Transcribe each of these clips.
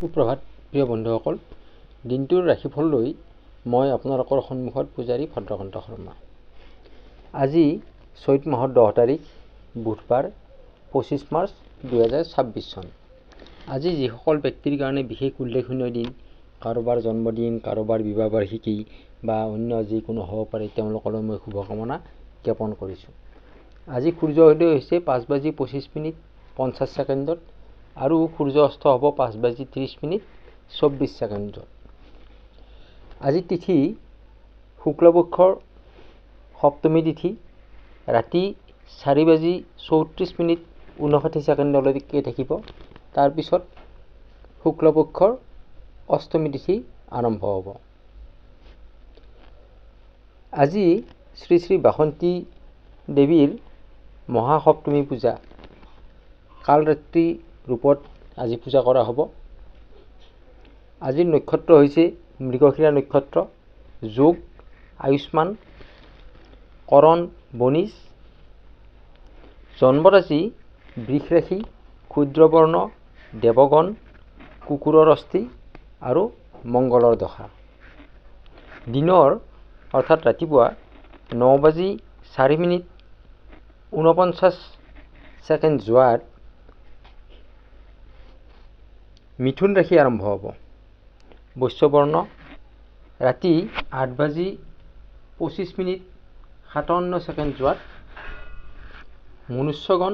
সুপ্ৰভাত প্ৰিয় বন্ধুসকল, দিনটোৰ ৰাশিফল লৈ মই আপোনালোকৰ সন্মুখত পূজাৰী ভদ্ৰকান্ত শৰ্মা। আজি চৈত মাহৰ 10 তাৰিখ বুধবাৰ 25 মাৰ্চ 2026 চন। আজি যিসকল ব্যক্তিৰ কাৰণে বিশেষ উল্লেখনীয় দিন, কাৰোবাৰ জন্মদিন, কাৰোবাৰ বিবাহ বাৰ্ষিকী বা অন্য যিকোনো হ'ব পাৰে, তেওঁলোকলৈ মই শুভকামনা জ্ঞাপন কৰিছোঁ। আজি সূৰ্য উদয় হৈছে 5:25:50 আৰু সূৰ্য অস্ত হ'ব 5:30:24। আজি তিথি শুক্লপক্ষৰ সপ্তমী তিথি, ৰাতি 4:34:59লৈকে থাকিব। তাৰপিছত শুক্লপক্ষৰ অষ্টমী তিথি আৰম্ভ হ'ব। আজি শ্ৰী শ্ৰী বাসন্তী দেৱীৰ মহাসপ্তমী পূজা, কালৰাত্ৰি ৰূপত আজি পূজা কৰা হ'ব। আজিৰ নক্ষত্ৰ হৈছে মৃগশিৰা নক্ষত্ৰ, যোগ আয়ুষ্মান, কৰণ বনিজ। জন্মৰাশি বৃষ ৰাশি, ক্ষুদ্ৰবৰ্ণ, দেৱগণ, কুকুৰৰ অস্থি আৰু মংগলৰ দশা। দিনৰ অৰ্থাৎ ৰাতিপুৱা 9:04:49 যোৱাত মিথুন ৰাশি আৰম্ভ হ'ব। বৈশ্যবৰ্ণ ৰাতি 8:25:57 যোৱাত মনুষ্যগণ,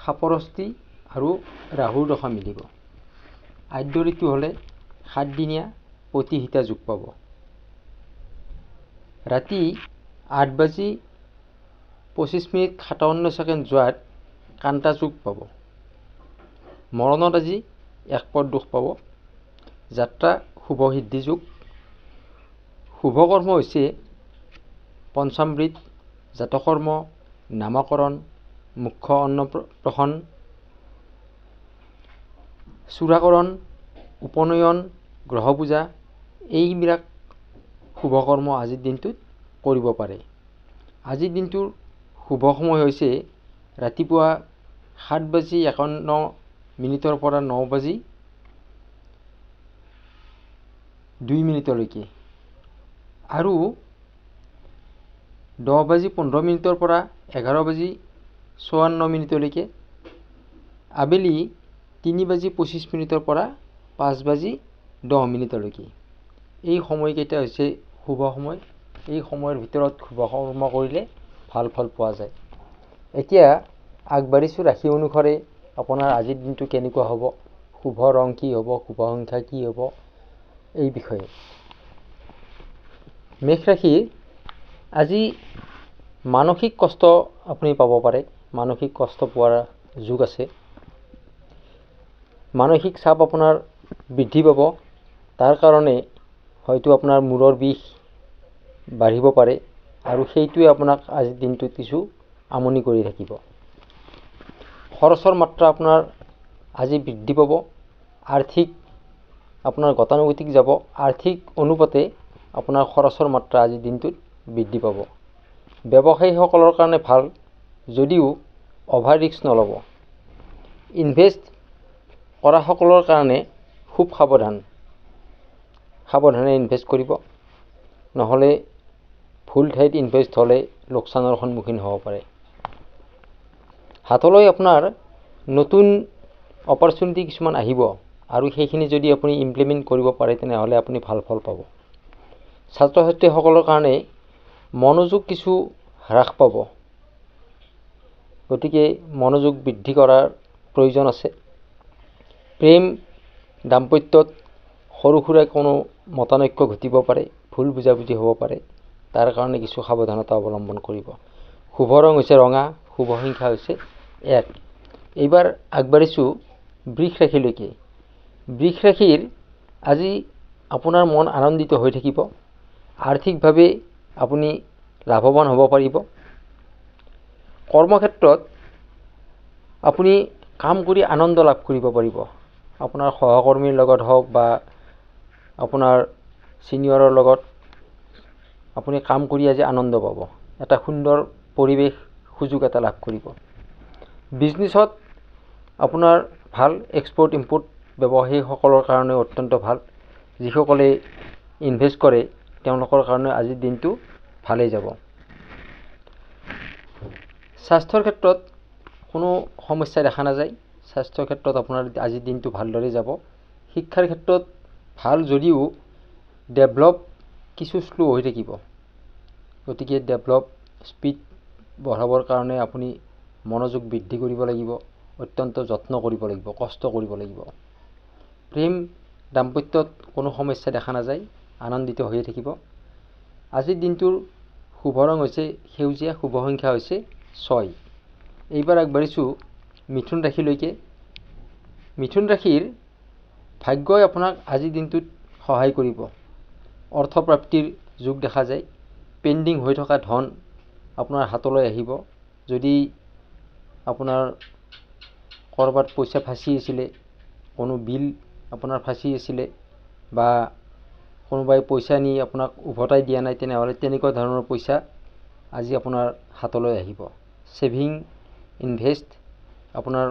সাপৰ অস্থি আৰু ৰাহুৰ দশা মিলিব। আদ্য ঋতু হ'লে 7 দিনীয়া প্ৰতিহিতা যোগ পাব। ৰাতি 8:25:57 যোৱাত কান্তা যোগ পাব। মৰণত আজি একপদ দোষ পাব। যাত্ৰা শুভ সিদ্ধি যোগ। শুভ কৰ্ম হৈছে পঞ্চামৃত, জাতকৰ্ম, নামকৰণ, মুখ্য অন্নপ্ৰসন, চূড়াকৰণ, উপনয়ন, গ্ৰহ পূজা। এইবিলাক শুভ কৰ্ম আজিৰ দিনটোত কৰিব পাৰে। আজিৰ দিনটোৰ শুভ সময় হৈছে ৰাতিপুৱা 7:51 পৰা 9:02 আৰু 10:15 পৰা 11:54 আবেলি 3:25 পৰা 5:10 এই সময়কেইটা হৈছে শুভ সময়। এই সময়ৰ ভিতৰত শুভ কৰ্ম কৰিলে ভাল ফল পোৱা যায়। এতিয়া আগবাঢ়িছোঁ ৰাশি অনুসাৰে আপোনাৰ আজিৰ দিনটো কেনেকুৱা হ'ব, শুভ ৰং কি হ'ব, শুভ সংখ্যা কি হ'ব, এই বিষয়ে। মেষ ৰাশি, আজি মানসিক কষ্ট আপুনি পাব পাৰে। মানসিক কষ্ট পোৱাৰ যোগ আছে। মানসিক চাপ আপোনাৰ বৃদ্ধি পাব। তাৰ কাৰণে হয়তো আপোনাৰ মূৰৰ বিষ বাঢ়িব পাৰে আৰু সেইটোৱে আপোনাক আজিৰ দিনটোত কিছু আমনি কৰি থাকিব। খৰচৰ মাত্ৰা আপোনাৰ আজি বৃদ্ধি পাব। আৰ্থিক আপোনাৰ গতানুগতিক যাব। আৰ্থিক অনুপাতে আপোনাৰ খৰচৰ মাত্ৰা আজিৰ দিনটোত বৃদ্ধি পাব। ব্যৱসায়ীসকলৰ কাৰণে ভাল, যদিও অভাৰ ৰিস্ক নল'ব। ইনভেষ্ট কৰাসকলৰ কাৰণে খুব সাৱধানে ইনভেষ্ট কৰিব, নহ'লে ভুল ঠাইত ইনভেষ্ট হ'লে লোকচানৰ সন্মুখীন হ'ব পাৰে। হাতলৈ আপোনাৰ নতুন অপৰচুনিটি কিছুমান আহিব আৰু সেইখিনি যদি আপুনি ইমপ্লিমেণ্ট কৰিব পাৰে তেনেহ'লে আপুনি ভাল ফল পাব। ছাত্ৰ ছাত্ৰীসকলৰ কাৰণে মনোযোগ কিছু হ্ৰাস পাব, গতিকে মনোযোগ বৃদ্ধি কৰাৰ প্ৰয়োজন আছে। প্ৰেম দাম্পত্যত সৰু সুৰা কোনো মতানৈক্য ঘটিব পাৰে, ভুল বুজাবুজি হ'ব পাৰে। তাৰ কাৰণে কিছু সাৱধানতা অৱলম্বন কৰিব। শুভ ৰং হৈছে ৰঙা, শুভ সংখ্যা হৈছে 1। এইবাৰ আগবাঢ়িছোঁ বৃষ ৰাশিলৈকে। বৃষ ৰাশিৰ আজি আপোনাৰ মন আনন্দিত হৈ থাকিব। আৰ্থিকভাৱে আপুনি লাভৱান হ'ব পাৰিব। কৰ্মক্ষেত্ৰত আপুনি কাম কৰি আনন্দ লাভ কৰিব পাৰিব। আপোনাৰ সহকৰ্মীৰ লগত হওক বা আপোনাৰ ছিনিয়ৰৰ লগত আপুনি কাম কৰি আজি আনন্দ পাব। এটা সুন্দৰ পৰিৱেশ সুযোগ এটা লাভ কৰিব। বিজনেছত আপোনাৰ ভাল এক্সপৰ্ট ইম্পৰ্ট ব্যৱসায়ীসকলৰ কাৰণে অত্যন্ত ভাল। যিসকলে ইনভেষ্ট কৰে তেওঁলোকৰ কাৰণে আজিৰ দিনটো ভালেই যাব। স্বাস্থ্যৰ ক্ষেত্ৰত কোনো সমস্যা দেখা নাযায়। স্বাস্থ্যৰ ক্ষেত্ৰত আপোনাৰ আজিৰ দিনটো ভালদৰে যাব। শিক্ষাৰ ক্ষেত্ৰত ভাল যদিও ডেভেলপ কিছু শ্ল' হৈ থাকিব। গতিকে ডেভেলপ স্পীড বঢ়াবৰ কাৰণে আপুনি মনোযোগ বৃদ্ধি কৰিব লাগিব, অত্যন্ত যত্ন কৰিব লাগিব, কষ্ট কৰিব লাগিব। প্ৰেম দাম্পত্যত কোনো সমস্যা দেখা নাযায়, আনন্দিত হৈ থাকিব। আজিৰ দিনটোৰ শুভ ৰং হৈছে সেউজীয়া, শুভ সংখ্যা হৈছে 6। এইবাৰ আগবাঢ়িছোঁ মিথুন ৰাশিলৈকে। মিথুন ৰাশিৰ ভাগ্যই আপোনাক আজিৰ দিনটোত সহায় কৰিব। অৰ্থপ্ৰাপ্তিৰ যোগ দেখা যায়। পেণ্ডিং হৈ থকা ধন আপোনাৰ হাতলৈ আহিব। যদি আপোনাৰ ক'ৰবাত পইচা ফাঁচি আছিলে, কোনো বিল আপোনাৰ ফাঁচি আছিলে বা কোনোবাই পইচা নি আপোনাক উভতাই দিয়া নাই, তেনেহ'লে তেনেকুৱা ধৰণৰ পইচা আজি আপোনাৰ হাতলৈ আহিব। ছেভিং ইনভেষ্ট আপোনাৰ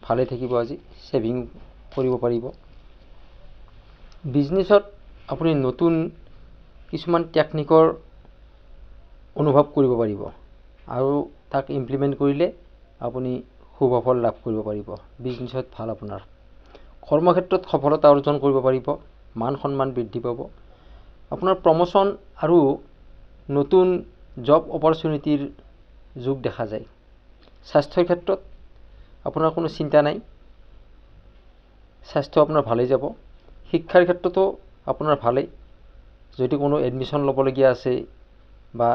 ভালে থাকিব। আজি ছেভিং কৰিব পাৰিব। বিজনেছত আপুনি নতুন কিছুমান টেকনিকৰ অনুভৱ কৰিব পাৰিব আৰু তাক ইমপ্লিমেণ্ট কৰিলে আপুনি শুভ ফল লাভ কৰিব পাৰিব। বিজনেছত ভাল আপোনাৰ। কৰ্মক্ষেত্ৰত সফলতা অৰ্জন কৰিব পাৰিব। মান সন্মান বৃদ্ধি পাব। আপোনাৰ প্ৰমোশ্যন আৰু নতুন জব অপৰচুনিটিৰ যোগ দেখা যায়। স্বাস্থ্যৰ ক্ষেত্ৰত আপোনাৰ কোনো চিন্তা নাই। স্বাস্থ্য আপোনাৰ ভালেই যাব। শিক্ষাৰ ক্ষেত্ৰতো আপোনাৰ ভালেই। যদি কোনো এডমিশ্যন ল'বলগীয়া আছে বা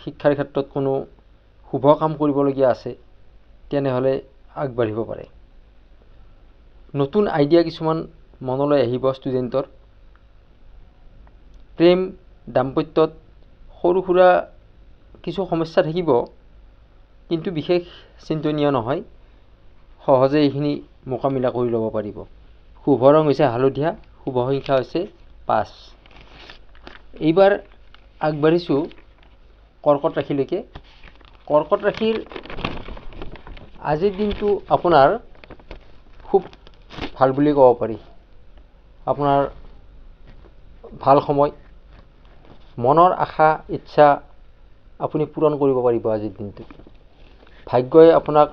শিক্ষাৰ ক্ষেত্ৰত কোনো শুভ কাম কৰিবলগীয়া আছে, তেনেহ'লে আগবাঢ়িব পাৰে। নতুন আইডিয়া কিছুমান মনলৈ আহিব ষ্টুডেণ্টৰ। প্ৰেম দাম্পত্যত সৰু সুৰা কিছু সমস্যা থাকিব, কিন্তু বিশেষ চিন্তনীয় নহয়। সহজে এইখিনি মোকাবিলা কৰি ল'ব পাৰিব। শুভ ৰং হৈছে হালধীয়া, শুভ সংখ্যা হৈছে 5। এইবাৰ আগবাঢ়িছোঁ কৰ্কট ৰাশিলৈকে। কৰ্কট ৰাশিৰ আজিৰ দিনটো আপোনাৰ খুব ভাল বুলি ক'ব পাৰি। আপোনাৰ ভাল সময়। মনৰ আশা ইচ্ছা আপুনি পূৰণ কৰিব পাৰিব আজিৰ দিনটোত। ভাগ্যই আপোনাক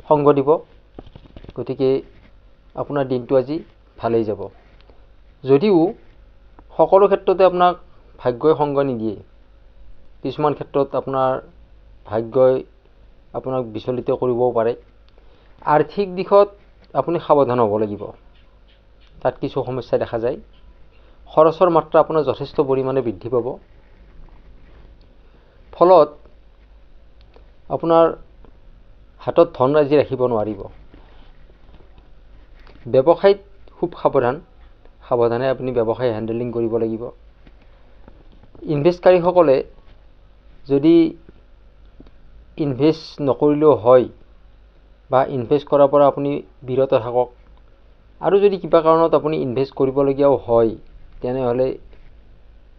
সংগ দিব। গতিকে আপোনাৰ দিনটো আজি ভালেই যাব। যদিও সকলো ক্ষেত্ৰতে আপোনাক ভাগ্যই সংগ নিদিয়ে, কিছুমান ক্ষেত্ৰত আপোনাৰ ভাগ্যই আপোনাক বিচলিত কৰিবও পাৰে। আৰ্থিক দিশত আপুনি সাৱধান হ'ব লাগিব। তাত কিছু সমস্যা দেখা যায়। খৰচৰ মাত্ৰা আপোনাৰ যথেষ্ট পৰিমাণে বৃদ্ধি পাব। ফলত আপোনাৰ হাতত ধন ৰাজি ৰাখিব নোৱাৰিব। ব্যৱসায়ত খুব সাৱধানে আপুনি ব্যৱসায় হেণ্ডেলিং কৰিব লাগিব। ইনভেষ্টকাৰীসকলে যদি ইনভেষ্ট নকৰিলেও হয় বা ইনভেষ্ট কৰাৰ পৰা আপুনি বিৰত থাকক, আৰু যদি কিবা কাৰণত আপুনি ইনভেষ্ট কৰিবলগীয়াও হয়, তেনেহ'লে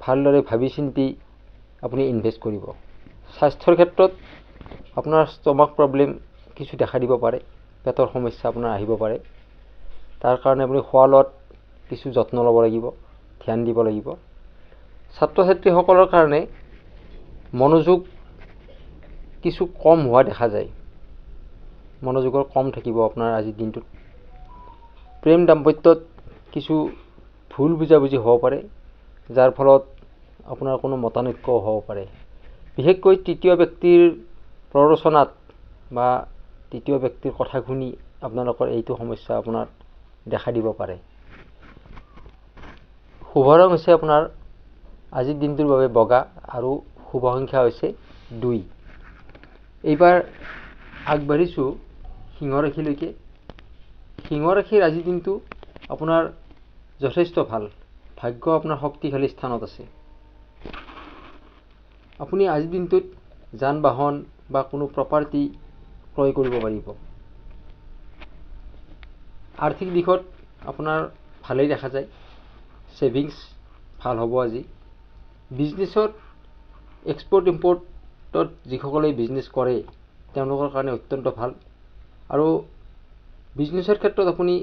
ভালদৰে ভাবি চিন্তি আপুনি ইনভেষ্ট কৰিব। স্বাস্থ্যৰ ক্ষেত্ৰত আপোনাৰ ষ্টমাক প্ৰব্লেম কিছু দেখা দিব পাৰে। পেটৰ সমস্যা আপোনাৰ আহিব পাৰে। তাৰ কাৰণে আপুনি খোৱা লোৱাত কিছু যত্ন ল'ব লাগিব, ধ্যান দিব লাগিব। ছাত্ৰ ছাত্ৰীসকলৰ কাৰণে মনোযোগ কিছু কম হোৱা দেখা যায়। মনোযোগৰ কম থাকিব আপোনাৰ আজিৰ দিনটোত। প্ৰেম দাম্পত্যত কিছু ভুল বুজাবুজি হ'ব পাৰে, যাৰ ফলত আপোনাৰ কোনো মতানৈক্যও হ'ব পাৰে। বিশেষকৈ তৃতীয় ব্যক্তিৰ প্ৰৰোচনাত বা তৃতীয় ব্যক্তিৰ কথা শুনি আপোনালোকৰ এইটো সমস্যা আপোনাৰ দেখা দিব পাৰে। শুভ ৰং হৈছে আপোনাৰ আজিৰ দিনটোৰ বাবে বগা আৰু শুভ সংখ্যা হৈছে 2। এইবাৰ আগবাঢ়িছোঁ সিংহ ৰাশিলৈকে। সিংহ ৰাশিৰ আজিৰ দিনটো আপোনাৰ যথেষ্ট ভাল। ভাগ্য আপোনাৰ শক্তিশালী স্থানত আছে। আপুনি আজিৰ দিনটোত যান বাহন বা কোনো প্ৰপাৰ্টি ক্ৰয় কৰিব পাৰিব। আৰ্থিক দিশত আপোনাৰ ভালেই দেখা যায়। ছেভিংছ ভাল হ'ব আজি। বিজনেছত এক্সপৰ্ট ইম্পৰ্টত যিসকলে বিজনেছ কৰে তেওঁলোকৰ কাৰণে অত্যন্ত ভাল। আৰু বিজনেছৰ ক্ষেত্ৰত আপুনি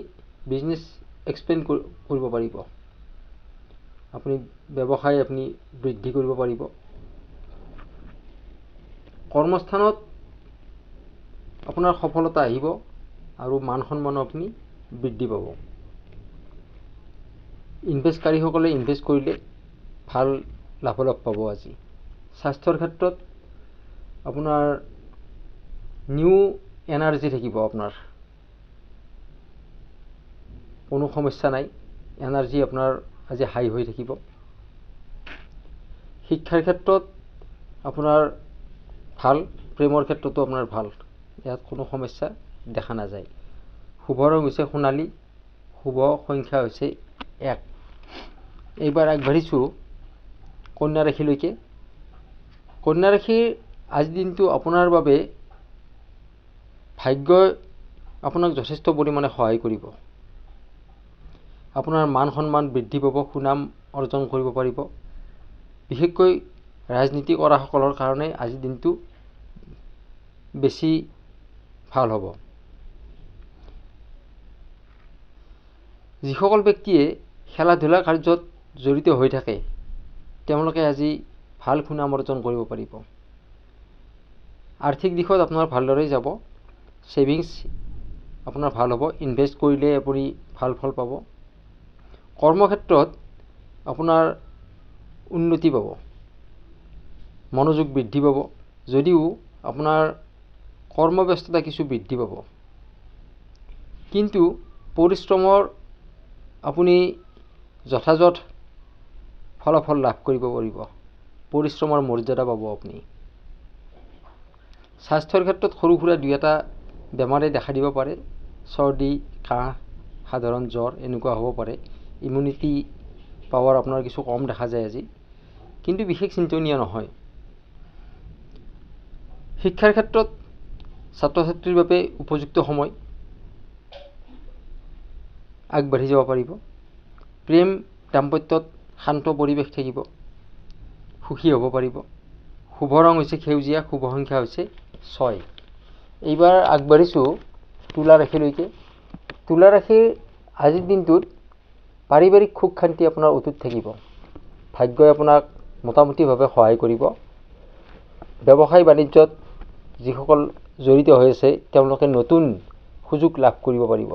বিজনেছ এক্সপেণ্ড কৰিব পাৰিব, আপুনি ব্যৱসায় আপুনি বৃদ্ধি কৰিব পাৰিব। কৰ্মস্থানত আপোনাৰ সফলতা আহিব আৰু মান সন্মানো আপুনি বৃদ্ধি পাব। ইনভেষ্টকাৰীসকলে ইনভেষ্ট কৰিলে ভাল লাভালাভ পাব আজি। স্বাস্থ্যৰ ক্ষেত্ৰত আপোনাৰ নিউ এনাৰ্জি থাকিব, আপোনাৰ কোনো সমস্যা নাই, এনাৰ্জি আপোনাৰ আজি হাই হৈ থাকিব। শিক্ষাৰ ক্ষেত্ৰত আপোনাৰ ভাল, প্ৰেমৰ ক্ষেত্ৰতো আপোনাৰ ভাল, ইয়াত কোনো সমস্যা দেখা নাযায়। শুভ ৰং হৈছে সোণালী, শুভ সংখ্যা হৈছে 1। এইবাৰ আগবাঢ়িছোঁ কন্যা ৰাশিলৈকে। কন্যা ৰাশিৰ আজিৰ দিনটো আপোনাৰ বাবে ভাগ্যই আপোনাক যথেষ্ট পৰিমাণে সহায় কৰিব। আপোনাৰ মান সন্মান বৃদ্ধি পাব, সুনাম অৰ্জন কৰিব পাৰিব। বিশেষকৈ ৰাজনীতি কৰাসকলৰ কাৰণে আজিৰ দিনটো বেছি ভাল হ'ব। যিসকল ব্যক্তিয়ে খেলা ধূলা কাৰ্যত জড়িত হৈ থাকে তেওঁলোকে আজি ভাল সুনাম অৰ্জন কৰিব পাৰিব। আৰ্থিক দিশত আপোনাৰ ভালদৰে যাব, ছেভিংছ আপোনাৰ ভাল হ'ব, ইনভেষ্ট কৰিলে আপুনি ভাল ফল পাব। কৰ্মক্ষেত্ৰত আপোনাৰ উন্নতি পাব, মনোযোগ বৃদ্ধি পাব, যদিও আপোনাৰ কৰ্মব্যস্ততা কিছু বৃদ্ধি পাব, কিন্তু পৰিশ্ৰমৰ আপুনি যথাযথ ফলাফল লাভ কৰিব পাৰিব, পৰিশ্ৰমৰ মৰ্যাদা পাব আপুনি। স্বাস্থ্যৰ ক্ষেত্ৰত সৰু সুৰা 2-এটা বেমাৰে দেখা দিব পাৰে, চৰ্দি, কাহ, সাধাৰণ জ্বৰ এনেকুৱা হ'ব পাৰে। ইমিউনিটি পাৱাৰ আপোনাৰ কিছু কম দেখা যায় আজি, কিন্তু বিশেষ চিন্তনীয় নহয়। শিক্ষাৰ ক্ষেত্ৰত ছাত্ৰ ছাত্ৰীৰ বাবে উপযুক্ত সময়, আগবাঢ়ি যাব পাৰিব। প্ৰেম দাম্পত্যত শান্ত পৰিৱেশ থাকিব, সুখী হ'ব পাৰিব। শুভ ৰং হৈছে সেউজীয়া, শুভ সংখ্যা হৈছে 6। এইবাৰ আগবাঢ়িছোঁ তুলা ৰাশিলৈকে। তুলা ৰাশিৰ আজিৰ দিনটোত পাৰিবাৰিক সুখ শান্তি আপোনাৰ অটুট থাকিব। ভাগ্যই আপোনাক মোটামুটিভাৱে সহায় কৰিব। ব্যৱসায় বাণিজ্যত যিসকল জড়িত হৈ আছে তেওঁলোকে নতুন সুযোগ লাভ কৰিব পাৰিব।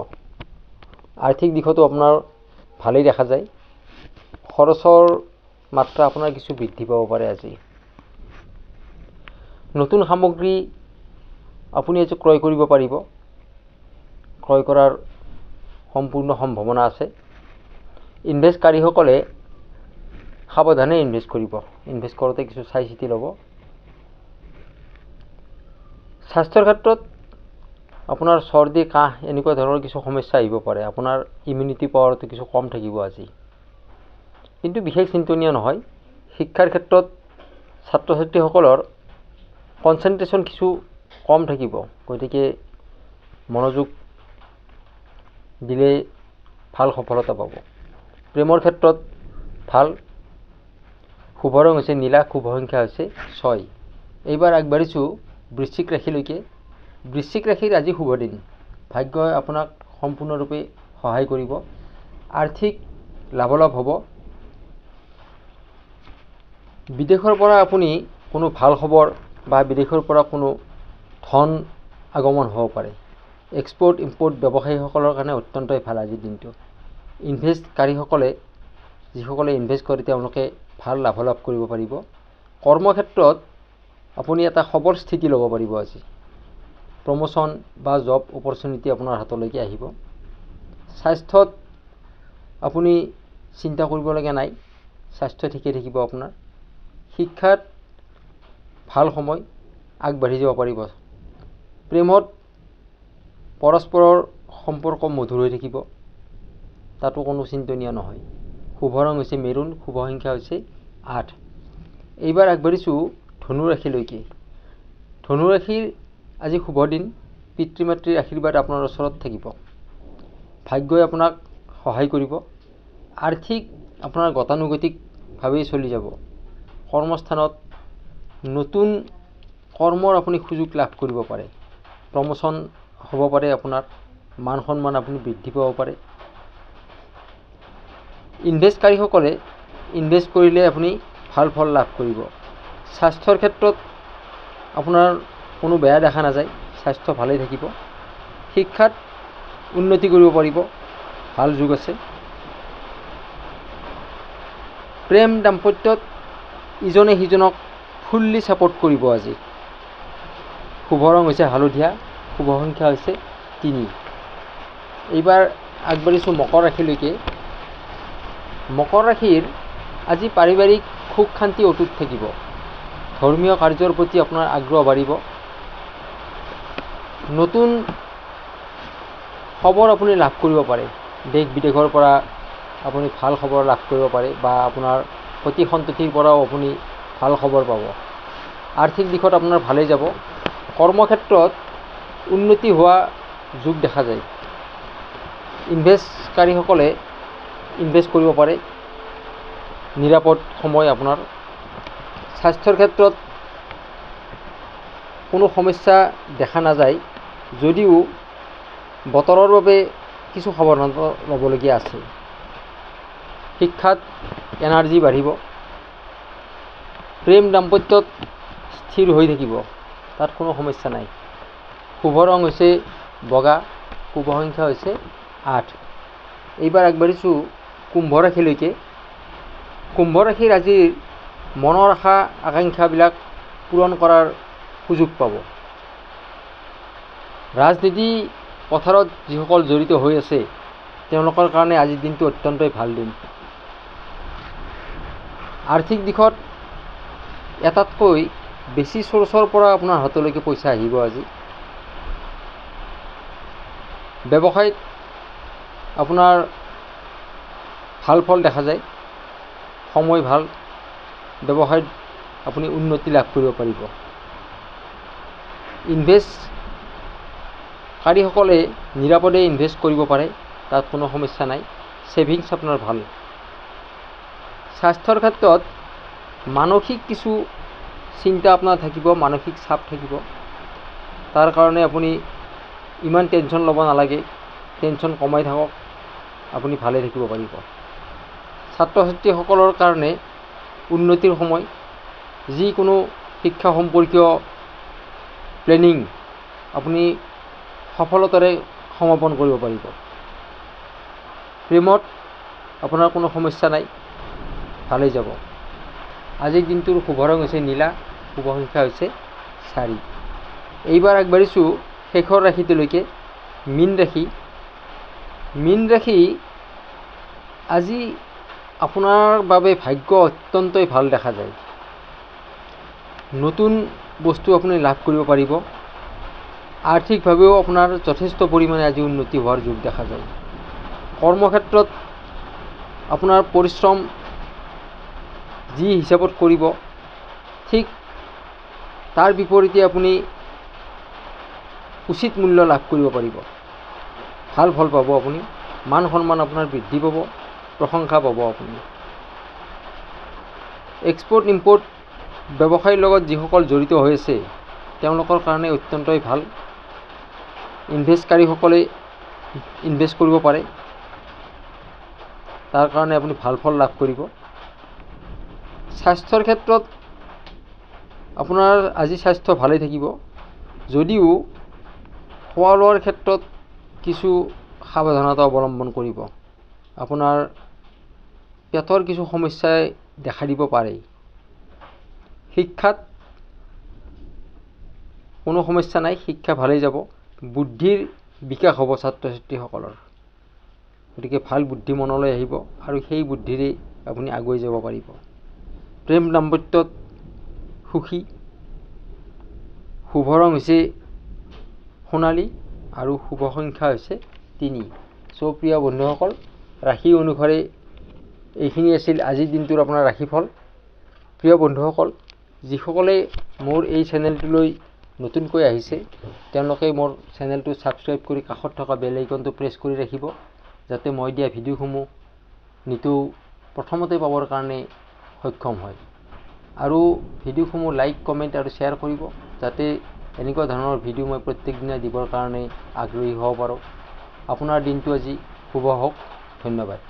আৰ্থিক দিশতো আপোনাৰ ভালেই দেখা যায়। খৰচৰ মাত্ৰা আপোনাৰ কিছু বৃদ্ধি পাব পাৰে আজি। নতুন সামগ্ৰী আপুনি আজি ক্ৰয় কৰিব পাৰিব, ক্ৰয় কৰাৰ সম্পূৰ্ণ সম্ভাৱনা আছে। ইনভেষ্টকাৰীসকলে সাৱধানে ইনভেষ্ট কৰিব, ইনভেষ্ট কৰোঁতে কিছু চাই চিতি ল'ব। স্বাস্থ্যৰ ক্ষেত্ৰত আপোনাৰ চৰ্দি, কাহ এনেকুৱা ধৰণৰ কিছু সমস্যা আহিব পাৰে, আপোনাৰ ইমিউনিটি পাৱাৰটো কিছু কম থাকিব আজি, কিন্তু বিশেষ চিন্তনীয় নহয়। শিক্ষাৰ ক্ষেত্ৰত ছাত্ৰ ছাত্ৰীসকলৰ কনচেনট্ৰেশ্যন কিছু কম থাকিব, গতিকে মনোযোগ দিলে ভাল সফলতা পাব। প্ৰেমৰ ক্ষেত্ৰত ভাল, শুভ ৰং হৈছে নীলা, শুভ সংখ্যা হৈছে 6। এইবাৰ আগবাঢ়িছোঁ বৃশ্চিক ৰাশিলৈকে। বৃশ্চিক ৰাশিৰ আজি শুভ দিন, ভাগ্যই আপোনাক সম্পূৰ্ণৰূপে সহায় কৰিব, আৰ্থিক লাভালাভ হ'ব। বিদেশৰ পৰা আপুনি কোনো ভাল খবৰ বা বিদেশৰ পৰা কোনো ধন আগমন হ'ব পাৰে। এক্সপৰ্ট ইম্পৰ্ট ব্যৱসায়ীসকলৰ কাৰণে অত্যন্তই ভাল আজিৰ দিনটো। ইনভেষ্টকাৰীসকলে যিসকলে ইনভেষ্ট কৰে তেওঁলোকে ভাল লাভালাভ কৰিব পাৰিব। কৰ্মক্ষেত্ৰত আপুনি এটা সবল স্থিতি ল'ব পাৰিব আজি। প্ৰমোশ্যন বা জব অপৰচুনিটি আপোনাৰ হাতলৈকে আহিব। স্বাস্থ্যত আপুনি চিন্তা কৰিবলগীয়া নাই, স্বাস্থ্য ঠিকে থাকিব আপোনাৰ। শিক্ষাত ভাল সময়, আগবাঢ়ি যাব পাৰিব। প্ৰেমত পৰস্পৰৰ সম্পৰ্ক মধুৰ হৈ থাকিব, তাতো কোনো চিন্তনীয় নহয়। শুভ ৰং হৈছে মেৰুণ, শুভ সংখ্যা হৈছে 8। এইবাৰ আগবাঢ়িছোঁ ধনু ৰাশিলৈকে। ধনু ৰাশিৰ আজি শুভ দিন, পিতৃ মাতৃৰ আশীৰ্বাদ আপোনাৰ ওচৰত থাকিব, ভাগ্যই আপোনাক সহায় কৰিব। আৰ্থিক আপোনাৰ গতানুগতিকভাৱেই চলি যাব। কৰ্মস্থানত নতুন কৰ্মৰ আপুনি সুযোগ লাভ কৰিব পাৰে, প্ৰমোশ্যন হ'ব পাৰে আপোনাৰ, মান সন্মান আপুনি বৃদ্ধি পাব পাৰে। ইনভেষ্টকাৰীসকলে ইনভেষ্ট কৰিলে আপুনি ভাল ফল লাভ কৰিব। স্বাস্থ্যৰ ক্ষেত্ৰত আপোনাৰ কোনো বেয়া দেখা নাযায়, স্বাস্থ্য ভালেই থাকিব। শিক্ষাত উন্নতি কৰিব পাৰিব, ভাল যোগ আছে। প্ৰেম দাম্পত্যত ইজনে সিজনক ফুল্লি ছাপোৰ্ট কৰিব আজি। শুভ ৰং হৈছে হালধীয়া, শুভ সংখ্যা হৈছে 3। এইবাৰ আগবাঢ়িছোঁ মকৰ ৰাশিলৈকে। মকৰ ৰাশিৰ আজি পাৰিবাৰিক সুখ শান্তি অটুট থাকিব। ধৰ্মীয় কাৰ্যৰ প্ৰতি আপোনাৰ আগ্ৰহ বাঢ়িব। নতুন খবৰ আপুনি লাভ কৰিব পাৰে। দেশ বিদেশৰ পৰা আপুনি ভাল খবৰ লাভ কৰিব পাৰে, বা আপোনাৰ সতি সন্ততিৰ পৰাও আপুনি ভাল খবৰ পাব। আৰ্থিক দিশত আপোনাৰ ভালেই যাব। কৰ্মক্ষেত্ৰত উন্নতি হোৱা যোগ দেখা যায়। ইনভেষ্টকাৰীসকলে ইনভেষ্ট কৰিব পাৰে, নিৰাপদ সময় আপোনাৰ। স্বাস্থ্যৰ ক্ষেত্ৰত কোনো সমস্যা দেখা নাযায়, যদিও বতৰৰ বাবে কিছু সাৱধানতা ল'বলগীয়া আছে। শিক্ষাত এনাৰ্জি বাঢ়িব। প্ৰেম দাম্পত্যত স্থিৰ হৈ থাকিব, তাত কোনো সমস্যা নাই। শুভ ৰং হৈছে বগা, শুভ সংখ্যা হৈছে 8। এইবাৰ আগবাঢ়িছোঁ কুম্ভ ৰাশিলৈকে। কুম্ভ ৰাশিৰ আজিৰ মনৰ আশা আকাংক্ষাবিলাক পূৰণ কৰাৰ সুযোগ পাব। ৰাজনীতি পথাৰত যিসকল জড়িত হৈ আছে তেওঁলোকৰ কাৰণে আজিৰ দিনটো অত্যন্তই ভাল দিন। আৰ্থিক দিশত এটাতকৈ বেছি চ'ৰ্চৰ পৰা আপোনাৰ হাতলৈকে পইচা আহিব আজি। ব্যৱসায়ত আপোনাৰ ভাল ফল দেখা যায়, সময় ভাল, ব্যৱসায়ত আপুনি উন্নতি লাভ কৰিব পাৰিব। ইনভেষ্টকাৰীসকলে নিৰাপদে ইনভেষ্ট কৰিব পাৰে, তাত কোনো সমস্যা নাই। ছেভিংছ আপোনাৰ ভাল। স্বাস্থ্যৰ ক্ষেত্ৰত মানসিক কিছু চিন্তা আপোনাৰ থাকিব, মানসিক চাপ থাকিব। তাৰ কাৰণে আপুনি ইমান টেনশ্যন ল'ব নালাগে, টেনশ্যন কমাই থাকক, আপুনি ভালে থাকিব পাৰিব। ছাত্ৰ ছাত্ৰীসকলৰ কাৰণে উন্নতিৰ সময়। যিকোনো শিক্ষা সম্পৰ্কীয় প্লেনিং আপুনি সফলতাৰে সমাপন কৰিব পাৰিব। প্ৰেমত আপোনাৰ কোনো সমস্যা নাই, ভালেই যাব। আজিৰ দিনটোৰ শুভ ৰং হৈছে নীলা, শুভ সংখ্যা হৈছে 4। এইবাৰ আগবাঢ়িছোঁ শেষৰ ৰাশিটোলৈকে, মীন ৰাশি। মীন ৰাশি আজি আপোনাৰ বাবে ভাগ্য অত্যন্তই ভাল দেখা যায়। নতুন বস্তু আপুনি লাভ কৰিব পাৰিব। আৰ্থিকভাৱেও আপোনাৰ যথেষ্ট পৰিমাণে আজি উন্নতি হোৱাৰ যোগ দেখা যায়। কৰ্মক্ষেত্ৰত আপোনাৰ পৰিশ্ৰম যি হিচাপত কৰিব, ঠিক তাৰ বিপৰীতে আপুনি উচিত মূল্য লাভ কৰিব পাৰিব। ভাল ফল পাব আপুনি, মান সন্মান আপোনাৰ বৃদ্ধি পাব, প্ৰশংসা পাব আপুনি। এক্সপৰ্ট ইম্পৰ্ট ব্যৱসায়ৰ লগত যিসকল জড়িত হৈ আছে তেওঁলোকৰ কাৰণে অত্যন্তই ভাল। ইনভেষ্টকাৰীসকলে ইনভেষ্ট কৰিব পাৰে, তাৰ কাৰণে আপুনি ভাল ফল লাভ কৰিব। স্বাস্থ্যৰ ক্ষেত্ৰত আপোনাৰ আজি স্বাস্থ্য ভালেই থাকিব, যদিও খোৱা লোৱাৰ ক্ষেত্ৰত কিছু সাৱধানতা অৱলম্বন কৰিব। আপোনাৰ পেটৰ কিছু সমস্যাই দেখা দিব পাৰে। শিক্ষাত কোনো সমস্যা নাই, শিক্ষা ভালেই যাব। বুদ্ধিৰ বিকাশ হ'ব ছাত্ৰ ছাত্ৰীসকলৰ, গতিকে ভাল বুদ্ধি মনলৈ আহিব আৰু সেই বুদ্ধিৰে আপুনি আগুৱাই যাব পাৰিব। প্ৰেম দাম্পত্যত সুখী। শুভ ৰং হৈছে সোণালী আৰু শুভ সংখ্যা হৈছে 3। প্ৰিয় বন্ধুসকল, ৰাশি অনুসাৰে এইখিনি আছিল আজিৰ দিনটোৰ আপোনাৰ ৰাশিফল। প্ৰিয় বন্ধুসকল, যিসকলে মোৰ এই চেনেলটোলৈ নতুনকৈ আহিছে তেওঁলোকে মোৰ চেনেলটো ছাবস্ক্ৰাইব কৰি কাষত থকা বেল আইকনটো প্ৰেছ কৰি ৰাখিব, যাতে মই দিয়া ভিডিঅ'সমূহ নিতৌ প্ৰথমতে পাবৰ কাৰণে সক্ষম হয়। আৰু ভিডিঅ'সমূহ লাইক, কমেণ্ট আৰু শ্বেয়াৰ কৰিব, যাতে এনেকুৱা ধৰণৰ ভিডিঅ' মই প্ৰত্যেক দিনা দিবৰ কাৰণে আগ্ৰহী হ'ব পাৰোঁ। আপোনাৰ দিনটো আজি শুভ হওক। ধন্যবাদ।